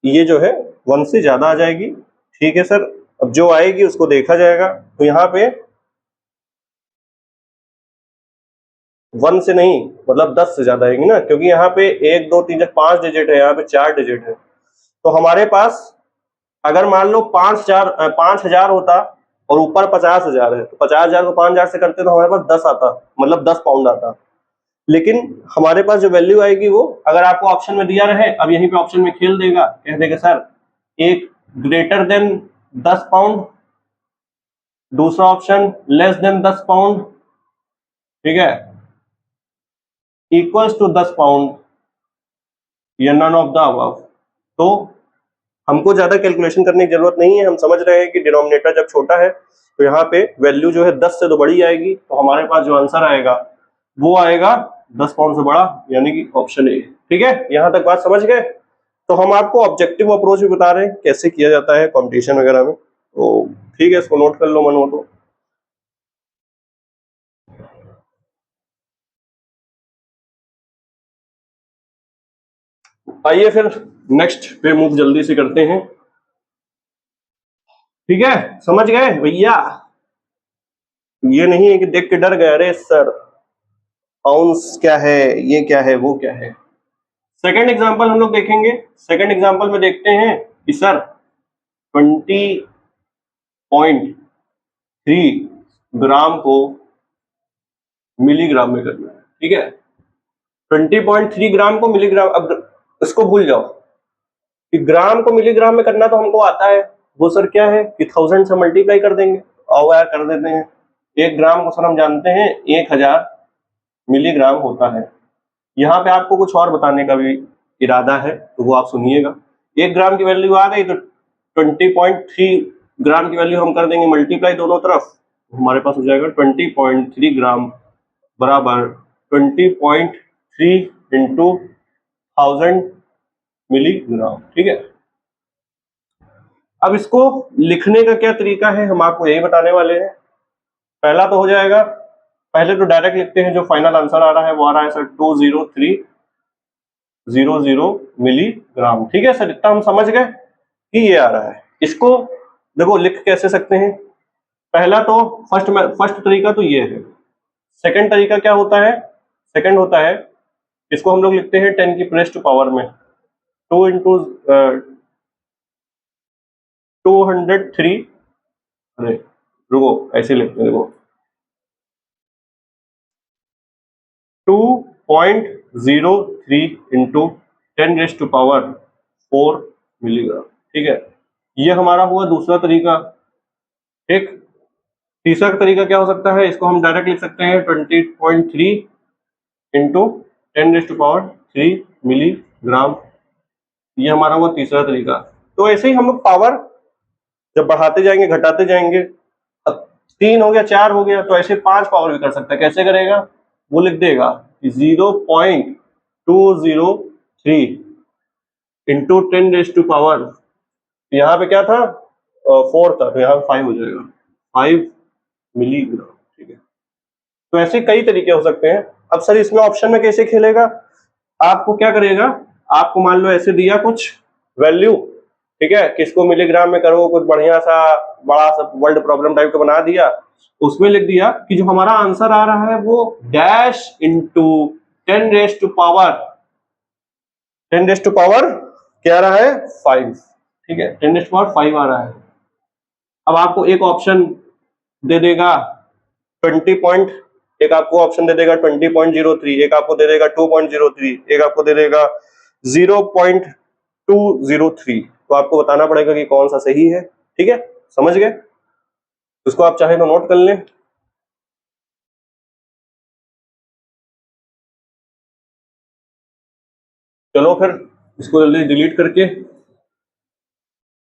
ये जो है 1 से ज्यादा आ जाएगी। ठीक है सर, अब जो आएगी उसको देखा जाएगा। तो यहाँ पे 1 से नहीं, मतलब 10 से ज्यादा आएगी ना, क्योंकि यहाँ पे 1 2 3 5 डिजिट है, यहाँ पे 4 डिजिट है। तो हमारे पास अगर मान लो 5000 होता और ऊपर 50,000 है, तो 50,000 को 5000 से करते तो हमारे पास 10 आता, मतलब 10 पाउंड आता। लेकिन हमारे पास जो वैल्यू आएगी वो, अगर आपको ऑप्शन में दिया रहे, अब यहीं पे ऑप्शन में खेल देगा, कह देगा सर एक ग्रेटर देन 10 पाउंड, दूसरा ऑप्शन लेस देन 10 पाउंड, ठीक है, इक्वल्स टू 10 पाउंड, या नन ऑफ द अबव। तो हमको ज्यादा कैलकुलेशन करने की जरूरत नहीं है, हम समझ रहे हैं कि डिनोमिनेटर जब छोटा है तो यहाँ पे वैल्यू जो है 10 से तो बड़ी आएगी, तो हमारे पास जो आंसर आएगा वो आएगा 10 पाउंड से बड़ा, यानी कि ऑप्शन ए। ठीक है, यहाँ तक बात समझ गए? तो हम आपको ऑब्जेक्टिव अप्रोच भी बता रहे हैं कैसे किया जाता है कॉम्पिटिशन वगैरह में, तो ठीक है, इसको नोट कर लो मन हो तो। आइए फिर नेक्स्ट पे मूव जल्दी से करते हैं। ठीक है, समझ गए भैया? ये नहीं है कि देख के डर गए, अरे सर आउंस क्या है, ये क्या है, वो क्या है। सेकंड एग्जांपल हम लोग देखेंगे। सेकंड एग्जांपल में देखते हैं कि सर 20.3 ग्राम को मिलीग्राम में करना है। ठीक है, 20.3 ग्राम को मिलीग्राम, अब इसको भूल जाओ कि ग्राम को मिलीग्राम में करना तो हमको आता है, वो सर क्या है कि 1000 से मल्टीप्लाई कर देंगे और यार कर देते हैं। 1 ग्राम को सर हम जानते हैं 1000 मिलीग्राम होता है। यहाँ पे आपको कुछ और बताने का भी इरादा है तो वो आप सुनिएगा। 1 ग्राम की वैल्यू आ गई तो 20.3 ग्राम की वैल्यू हम कर देंगे मल्टीप्लाई दोनों तरफ, हमारे पास हो जाएगा 20.3 ग्राम बराबर 20.3 इंटू 1000 मिलीग्राम। ठीक है, अब इसको लिखने का क्या तरीका है हम आपको यही बताने वाले हैं। पहला तो हो जाएगा, पहले तो डायरेक्ट लिखते हैं, जो फाइनल आंसर आ रहा है वो आ रहा है सर 20300 मिलीग्राम। ठीक है सर, इतना हम समझ गए कि ये आ रहा है। इसको देखो लिख कैसे सकते हैं, पहला तो फर्स्ट तरीका तो ये है। सेकंड तरीका क्या होता है, सेकंड होता है इसको हम लोग लिखते हैं 10 की प्रेस टू पावर में 2 इंटू 203, अरे रुको ऐसे लिखते हैं, देखो 2.03 into 10 raise to power 4 milligram. ठीक है, ये हमारा हुआ दूसरा तरीका। ठीक, तीसरा तरीका क्या हो सकता है, इसको हम डायरेक्ट लिख सकते हैं 20.3 into 10 raise to power 3 milligram. ये हमारा हुआ तीसरा तरीका। तो ऐसे ही हम लोग पावर जब बढ़ाते जाएंगे घटाते जाएंगे, अब 3 हो गया 4 हो गया, तो ऐसे 5 पावर भी कर सकता है। कैसे करेगा, वो लिख देगा 0.203 इंटू 10 रेज़ टू पावर, यहाँ पे क्या था 4 था तो यहाँ पे 5 हो जाएगा, 5 मिलीग्राम। ठीक है, तो ऐसे कई तरीके हो सकते हैं। अब सर इसमें ऑप्शन में कैसे खेलेगा, आपको क्या करेगा, आपको मान लो ऐसे दिया कुछ वैल्यू, ठीक है, किसको मिलीग्राम में करो, कुछ बढ़िया सा बड़ा सा वर्ल्ड प्रॉब्लम टाइप का बना दिया, उसमें लिख दिया कि जो हमारा आंसर आ रहा है वो dash into 10 raise to power, 10 raise to power क्या आ रहा है 5। ठीक है, 10 रेज़ टू पावर 5 आ रहा है। अब आपको एक ऑप्शन दे देगा 20 एक आपको ऑप्शन दे देगा 20.03, एक आपको दे देगा 2.03, एक आपको दे देगा 0.203, तो आपको बताना पड़ेगा कि कौन सा सही है। ठीक है, समझ गए, उसको आप चाहे तो नोट कर लें। चलो फिर इसको जल्दी डिलीट करके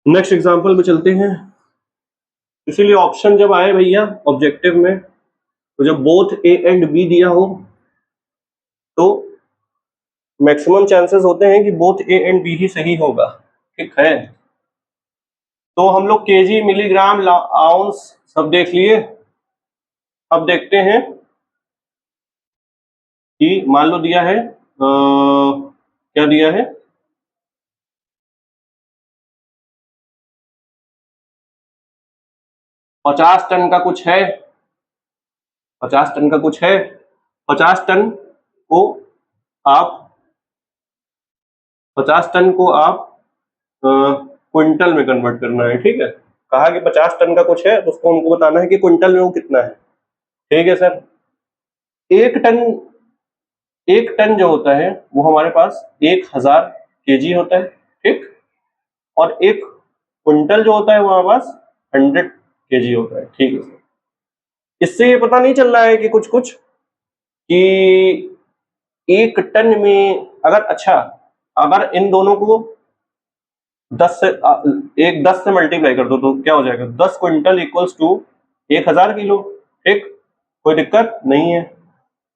नेक्स्ट एग्जांपल में चलते हैं। इसीलिए ऑप्शन जब आए भैया ऑब्जेक्टिव में, तो जब बोथ ए एंड बी दिया हो तो मैक्सिमम चांसेस होते हैं कि बोथ ए एंड बी ही सही होगा। ठीक है, तो हम लोग केजी मिलीग्राम आउंस सब देख लिए। अब देखते हैं कि मान लो दिया है क्या दिया है, पचास टन का कुछ है, 50 टन का कुछ है, 50 टन को आप 50 टन को आप क्विंटल में कन्वर्ट करना है। ठीक है, कहा कि 50 टन का कुछ है तो उसको हमको बताना है कि क्विंटल में वो कितना है। ठीक है सर, एक टन जो होता है वो हमारे पास 1000 केजी होता है। ठीक, और एक क्विंटल जो होता है वो हमारे पास 100 केजी होता है। ठीक है सर, इससे ये पता नहीं चल रहा है कि कुछ कि एक टन में अगर इन दोनों को 10 से मल्टीप्लाई कर दो तो क्या हो जाएगा, 10 क्विंटल इक्वल्स टू 1000 किलो। ठीक, कोई दिक्कत नहीं है,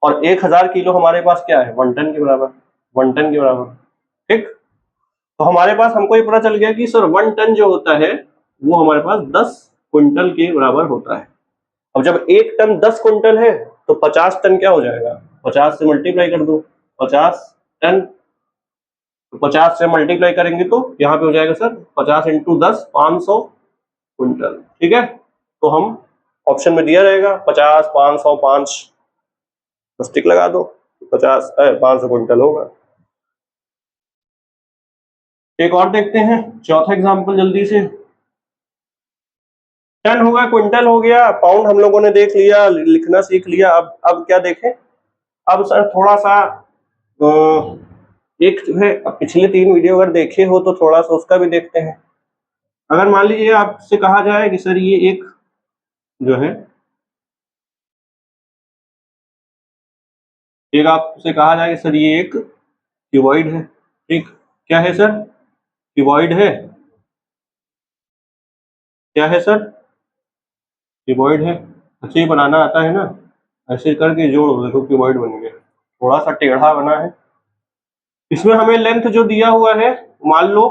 और 1000 किलो हमारे पास क्या है 1 टन के बराबर, 1 टन के बराबर। ठीक, तो हमारे पास हमको ये पता चल गया कि सर 1 टन जो होता है वो हमारे पास 10 क्विंटल के बराबर होता है। अब जब 1 टन 10 क्विंटल है तो 50 टन क्या हो जाएगा, 50 से मल्टीप्लाई कर दो, 50 टन, तो 50 से मल्टीप्लाई करेंगे तो यहाँ पे हो जाएगा सर 50 इंटू 10 500 क्विंटल। ठीक है, तो हम ऑप्शन में दिया रहेगा 50 500 5 टिक लगा दो, 500 क्विंटल होगा। एक और देखते हैं चौथा एग्जांपल जल्दी से। टन हो गया, क्विंटल हो गया, पाउंड हम लोगों ने देख लिया, लिखना सीख लिया। अब क्या देखें, अब सर थोड़ा सा एक जो है, पिछले 3 वीडियो अगर देखे हो तो थोड़ा सा उसका भी देखते हैं। अगर मान लीजिए आपसे कहा जाए कि सर ये एक जो है, एक आपसे कहा जाए कि सर ये एक क्यूबॉइड है, ठीक, क्या है सर, क्यूबॉइड है, क्या है सर, क्यूबॉइड है। अच्छा ये बनाना आता है ना, ऐसे करके जोड़ो, देखो क्यूबॉइड बन गया, थोड़ा सा टेढ़ा बना है। इसमें हमें लेंथ जो दिया हुआ है मान लो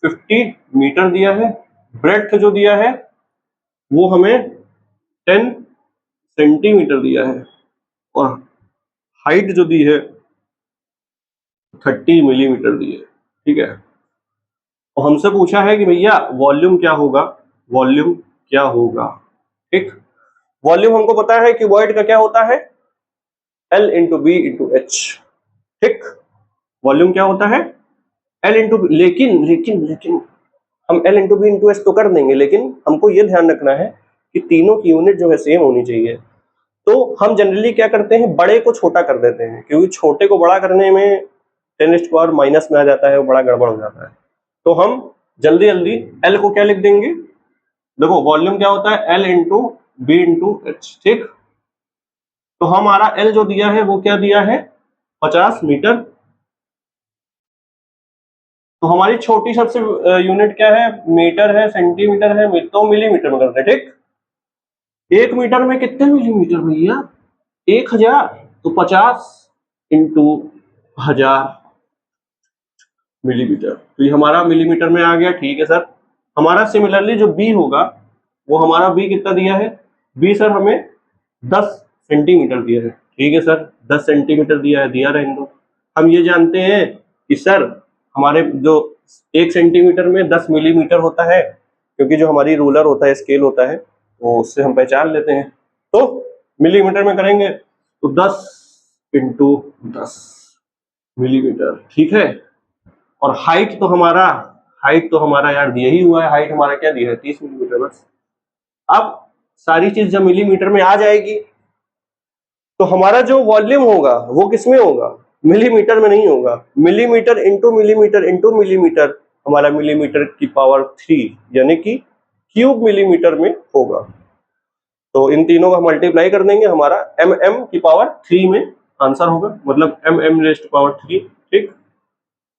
50 मीटर दिया है, ब्रेड्थ जो दिया है वो हमें 10 सेंटीमीटर दिया है, और हाइट जो दी है 30 मिलीमीटर दी है, ठीक है। और हमसे पूछा है कि भैया वॉल्यूम क्या होगा, वॉल्यूम क्या होगा, ठीक। वॉल्यूम हमको पता है कि क्यूबॉइड का क्या होता है, L into B into H, ठीक। वॉल्यूम क्या होता है, L इंटू बी, लेकिन हम L into B into H तो कर देंगे, लेकिन हमको ये ध्यान रखना है कि तीनों की यूनिट जो है सेम होनी चाहिए। तो हम जनरली क्या करते हैं, बड़े को छोटा कर देते हैं, क्योंकि छोटे को बड़ा करने में 10⁻⁻ में आ जाता है, वो बड़ा गड़बड़ हो जाता है। तो हम जल्दी जल्दी L को क्या लिख देंगे, देखो वॉल्यूम क्या होता है, L into B into H, ठीक। तो हमारा L जो दिया है वो क्या दिया है, 50 मीटर। तो हमारी छोटी सबसे यूनिट क्या है, मीटर है, सेंटीमीटर है, तो मिलीमीटर में करते हैं, ठीक। 1 मीटर में कितने मिलीमीटर भैया, 1000, तो 50 इंटू 1000 मिलीमीटर, तो ये हमारा मिलीमीटर में आ गया, ठीक है सर। हमारा सिमिलरली जो बी होगा वो हमारा बी कितना दिया है, बी सर हमें 10 सेंटीमीटर दिया है, ठीक है सर, 10 सेंटीमीटर दिया है, दिया रहने दो। हम ये जानते हैं कि सर हमारे जो 1 सेंटीमीटर में 10 मिलीमीटर होता है, क्योंकि जो हमारी रूलर होता है, स्केल होता है, तो उससे हम पहचान लेते हैं। तो मिलीमीटर में करेंगे तो 10 इंटू 10 मिलीमीटर, ठीक है। और हाइट तो हमारा यार यही हुआ है, हाइट हमारा क्या दिया है, 30 मिलीमीटर बस। अब सारी चीज जब मिलीमीटर में आ जाएगी तो हमारा जो वॉल्यूम होगा वो किसमें होगा, मिलीमीटर में नहीं होगा, millimetre into millimetre into millimetre, हमारा मिलीमीटर की पावर 3 यानी कि क्यूब मिलीमीटर में होगा। तो इन तीनों का मल्टीप्लाई कर देंगे, हमारा mm की पावर 3 में आंसर होगा, मतलब mm रेज़्ड पावर 3, ठीक।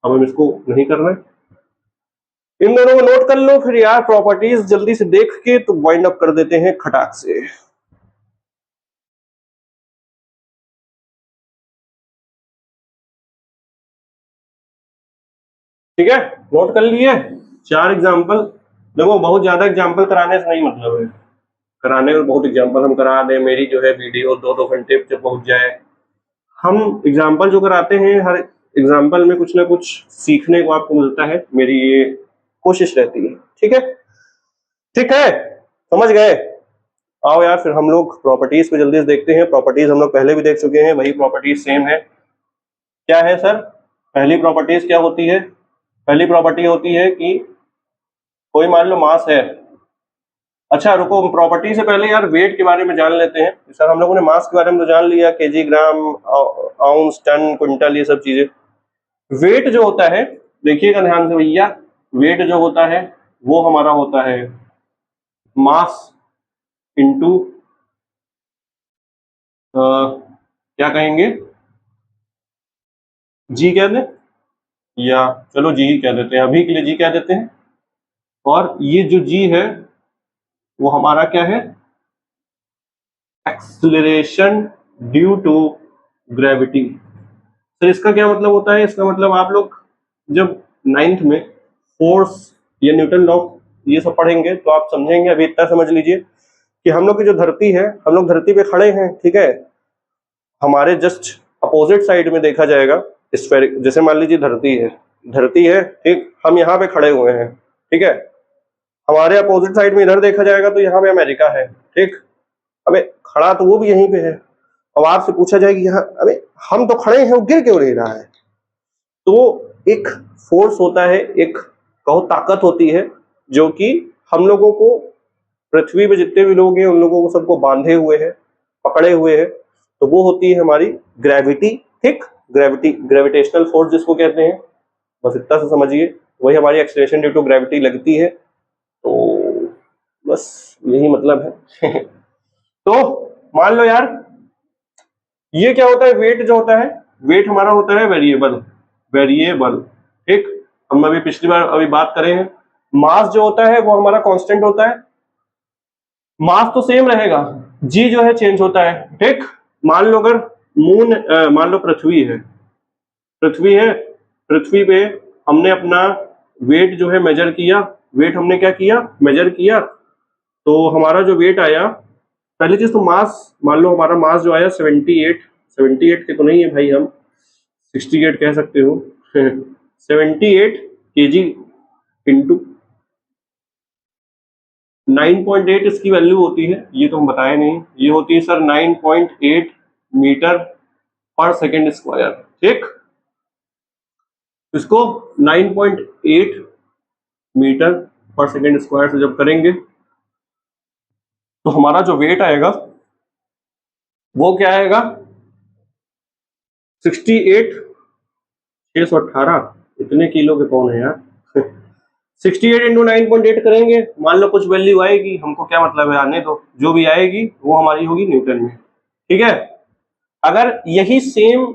हमें इसको नहीं करना है, इन दोनों को नोट कर लो, फिर यार प्रॉपर्टीज जल्दी से देख के तो वाइंड अप कर देते हैं खटाक से। ठीक है, नोट कर लिए 4 एग्जाम्पल। देखो बहुत ज्यादा एग्जाम्पल कराने से नहीं मतलब है, कराने में बहुत एग्जाम्पल हम करा दें, मेरी जो है वीडियो 2-2 घंटे पे पहुंच जाए। हम एग्जाम्पल जो कराते हैं, हर एग्जाम्पल में कुछ ना कुछ सीखने को आपको मिलता है, मेरी ये कोशिश रहती है, ठीक है, ठीक है, समझ गए। आओ यार फिर हम लोग प्रॉपर्टीज को जल्दी से देखते हैं। प्रॉपर्टीज हम लोग पहले भी देख चुके हैं, वही प्रॉपर्टीज सेम है। क्या है सर, पहली प्रॉपर्टीज क्या होती है, पहली प्रॉपर्टी होती है कि कोई मान लो मास है। अच्छा रुको, प्रॉपर्टी से पहले यार वेट के बारे में जान लेते हैं। सर हम लोगों ने मास के बारे में तो जान लिया, केजी, ग्राम, आउंस, टन, क्विंटल, ये सब चीजें। वेट जो होता है, देखिएगा ध्यान से भैया, वेट जो होता है वो हमारा होता है मास इंटू क्या कहेंगे, जी कह दें, या चलो जी ही कह देते हैं, अभी के लिए जी कह देते हैं। और ये जो जी है वो हमारा क्या है, एक्सेलरेशन ड्यू टू ग्रेविटी। तो इसका क्या मतलब होता है, इसका मतलब आप लोग जब 9th में फोर्स या न्यूटन लॉ ये सब पढ़ेंगे तो आप समझेंगे। अभी इतना समझ लीजिए कि हम लोग की जो धरती है, हम लोग धरती पे खड़े हैं, ठीक है, हमारे जस्ट अपोजिट साइड में देखा जाएगा स्फेरिक, जैसे मान लीजिए धरती है, ठीक, हम यहाँ पे खड़े हुए हैं, ठीक है, हमारे अपोजिट साइड में इधर देखा जाएगा तो यहाँ पे अमेरिका है, ठीक। अबे खड़ा तो वो भी यहीं पे है। अब आपसे पूछा जाए कि यहाँ अबे हम तो खड़े हैं, वो गिर क्यों नहीं रहा है। तो एक फोर्स होता है, एक कहो ताकत होती है, जो कि हम लोगों को, पृथ्वी पे जितने भी लोग हैं उन लोगों को सबको बांधे हुए है, पकड़े हुए है, तो वो होती है हमारी ग्रेविटी, ठीक। ग्रेविटेशनल फोर्स जिसको कहते हैं, बस इतना सा समझिए, वही हमारी एक्सीलरेशन ड्यू टू ग्रेविटी लगती है। तो बस यही मतलब है। तो मान लो यार, ये क्या होता है, वेट जो होता है, वेट हमारा होता है वेरिएबल, ठीक। हम अभी पिछली बार अभी बात करें हैं, मास जो होता है वो हमारा कांस्टेंट होता है, मास तो सेम रहेगा, जी जो है चेंज होता है, ठीक। मान लो अगर मान लो पृथ्वी है, पृथ्वी पे हमने अपना वेट जो है मेजर किया, वेट हमने क्या किया, मेजर किया, तो हमारा जो वेट आया, पहली चीज तो मास, मान लो हमारा मास जो आया 78 के तो नहीं है भाई, हम 68 कह सकते हो। 78 kg इंटू 9.8 इसकी वैल्यू होती है, ये तो हम बताए नहीं, ये होती है सर 9.8 मीटर पर सेकेंड स्क्वायर, ठीक। इसको 9.8 मीटर पर सेकेंड स्क्वायर से जब करेंगे तो हमारा जो वेट आएगा वो क्या आएगा, 68,618, इतने किलो के कौन है यार। 68 इंटू 9.8 करेंगे, मान लो कुछ वैल्यू आएगी, हमको क्या मतलब है, आने दो, जो भी आएगी वो हमारी होगी न्यूटन में, ठीक है। अगर यही सेम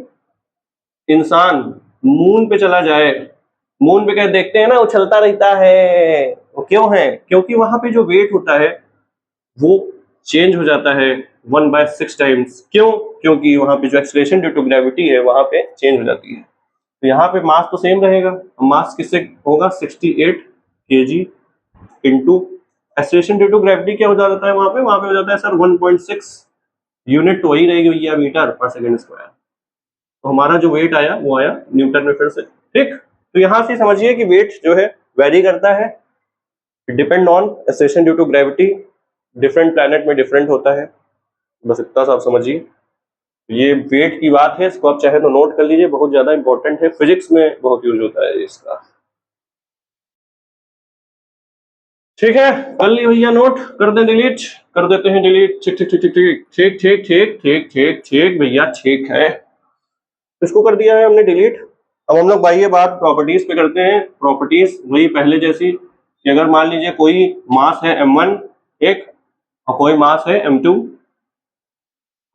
इंसान मून पे चला जाए, मून पे क्या देखते हैं ना, उछलता रहता है, वो क्यों है, क्योंकि वहां पे जो वेट होता है वो चेंज हो जाता है 1/6 टाइम्स, क्यों, क्योंकि वहां पे जो एक्सीलरेशन ड्यू टू ग्रेविटी है वहां पे चेंज हो जाती है। तो यहाँ पे मास तो सेम रहेगा, मास किससे होगा, 68 kg into acceleration due to gravity क्या हो जाता है वहां पे हो जाता है सर 1.6, यूनिट तो वही रहेगी भैया, मीटर पर सेकेंड स्क्वायर। तो हमारा जो वेट आया वो आया न्यूटन में फिर से, ठीक। तो यहां से समझिए कि वेट जो है वेरी करता है, depend on acceleration due to gravity, different planet में डिफरेंट होता है, बस इतना सा आप समझिए। ये वेट की बात है, इसको आप चाहे तो नोट कर लीजिए, बहुत ज्यादा इंपॉर्टेंट है, फिजिक्स में बहुत यूज होता है इसका, ठीक है। कर ली भैया नोट, कर दें डिलीट, कर देते हैं डिलीट, ठीक ठीक ठीक ठीक ठीक ठीक ठीक ठीक ठीक ठीक ठीक भैया, ठीक है, इसको कर दिया है हमने डिलीट। अब हम लोग भाई ये बात प्रॉपर्टीज पे करते हैं, प्रॉपर्टीज वही पहले जैसी, कि अगर मान लीजिए कोई मास है m1 एक और कोई मास है m2,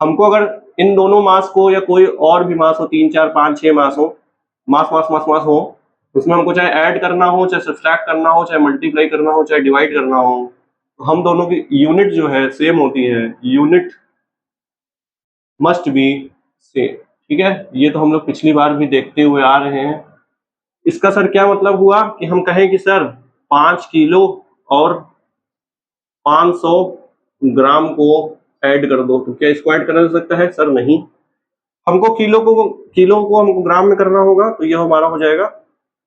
हमको अगर इन दोनों मास को या कोई और भी मास हो, 3 4 5 6 मास हो, मास हो, उसमें हमको चाहे ऐड करना हो, चाहे सब्सट्रैक्ट करना हो, चाहे मल्टीप्लाई करना हो, चाहे डिवाइड करना हो, तो हम दोनों की यूनिट जो है सेम होती है, यूनिट मस्ट बी सेम, ठीक है। ये तो हम लोग पिछली बार भी देखते हुए आ रहे हैं। इसका सर क्या मतलब हुआ कि हम कहें कि सर 5 किलो और 500 ग्राम को ऐड कर दो, तो क्या इसको ऐड करा जा सकता है, सर नहीं। हमको किलो को हमको ग्राम में करना होगा, तो यह हमारा हो जाएगा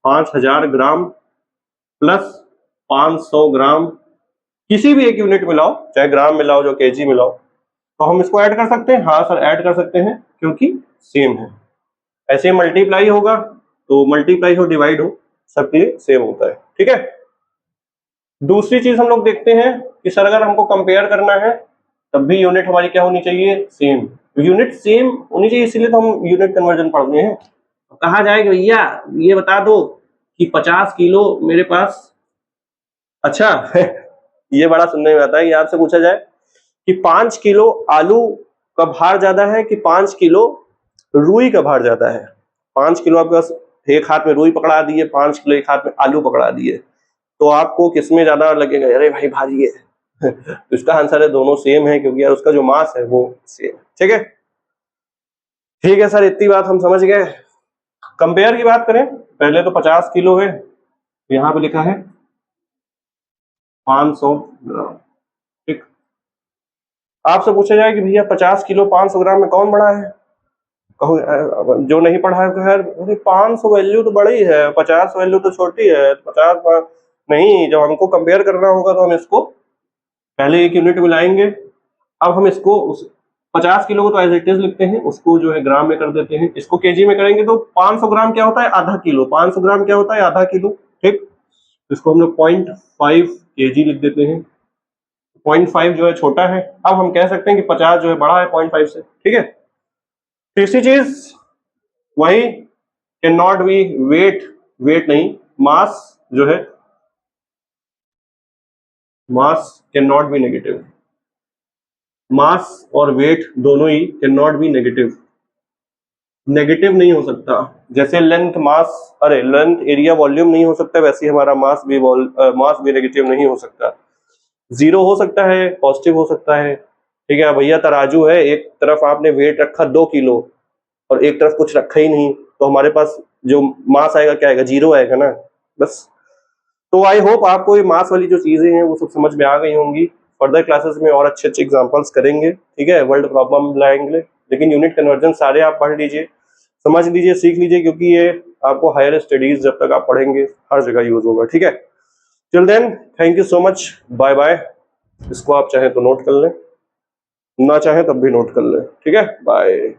5000 ग्राम प्लस 500 ग्राम, किसी भी एक यूनिट मिलाओ, चाहे ग्राम मिलाओ, जो केजी मिलाओ, तो हम इसको ऐड कर सकते हैं, हाँ सर ऐड कर सकते हैं, क्योंकि सेम है। ऐसे मल्टीप्लाई होगा तो मल्टीप्लाई हो डिवाइड हो सबके सेम होता है, ठीक है। दूसरी चीज हम लोग देखते हैं कि सर अगर हमको कंपेयर करना है तब भी यूनिट हमारी क्या होनी चाहिए, सेम, यूनिट सेम होनी चाहिए, इसीलिए तो हम यूनिट कन्वर्जन पढ़ रहे हैं। कहा जाए कि भैया ये बता दो कि 50 किलो मेरे पास, अच्छा ये बड़ा सुनने में आता है कि आपसे पूछा जाए कि 5 किलो आलू का भार ज्यादा है कि 5 किलो रुई का भार ज्यादा है। 5 किलो आपके पास एक हाथ में रुई पकड़ा दिए, 5 किलो एक हाथ में आलू पकड़ा दिए, तो आपको किसमें ज्यादा लगेगा, अरे भाई भारी है। तो इसका आंसर है दोनों सेम है, क्योंकि यार उसका जो मास है वो सेम, ठीक है। ठीक है सर, इतनी बात हम समझ गए। कंपेयर की बात करें, पहले तो 50 किलो है, यहाँ पे लिखा है 500 ग्राम, ठीक। आपसे पूछा जाए कि भैया 50 किलो 500 ग्राम में कौन बड़ा है, कहो जो नहीं पढ़ा है खैर, अरे 500 वैल्यू तो बड़ी है, 50 वैल्यू तो छोटी है, 50 नहीं, जब हमको कंपेयर करना होगा तो हम इसको पहले एक यूनिट मिलाएंगे। अब हम इसको 50 किलो को तो एज इट इज लिखते हैं, उसको जो है ग्राम में कर देते हैं, इसको केजी में करेंगे तो 500 ग्राम क्या होता है, आधा किलो, 500 ग्राम क्या होता है, आधा किलो, ठीक। इसको हम लोग 0.5 केजी लिख देते हैं, 0.5 जो है छोटा है, अब हम कह सकते हैं कि 50 जो है बड़ा है 0.5 से, ठीक है। तीसरी चीज वही कैन नॉट बी वेट नहीं, मास जो है, mass can not be negative, mass और वेट दोनों ही can not be negative, negative नहीं हो सकता। जैसे लेंथ मास, अरे लेंथ एरिया वॉल्यूम नहीं हो सकता, वैसे ही हमारा मास भी नेगेटिव नहीं हो सकता। जीरो हो सकता है, पॉजिटिव हो सकता है। ठीक है भैया, तराजू है, एक तरफ आपने वेट रखा 2 किलो और एक तरफ कुछ रखा ही नहीं, तो हमारे पास जो मास आएगा क्या आएगा, जीरो आएगा ना, बस। तो आई होप आपको ये मास वाली जो चीजें हैं वो सब समझ में आ गई होंगी। फर्दर क्लासेस में और अच्छे अच्छे एग्जांपल्स करेंगे, ठीक है, वर्ल्ड प्रॉब्लम लाएंगे, लेकिन यूनिट कन्वर्जन सारे आप पढ़ लीजिए, समझ लीजिए, सीख लीजिए, क्योंकि ये आपको हायर स्टडीज जब तक आप पढ़ेंगे हर जगह यूज होगा। ठीक है, till then thank you so much, bye bye. इसको आप चाहे तो नोट कर लें, ना चाहे तब भी नोट कर लें। ठीक है, बाय।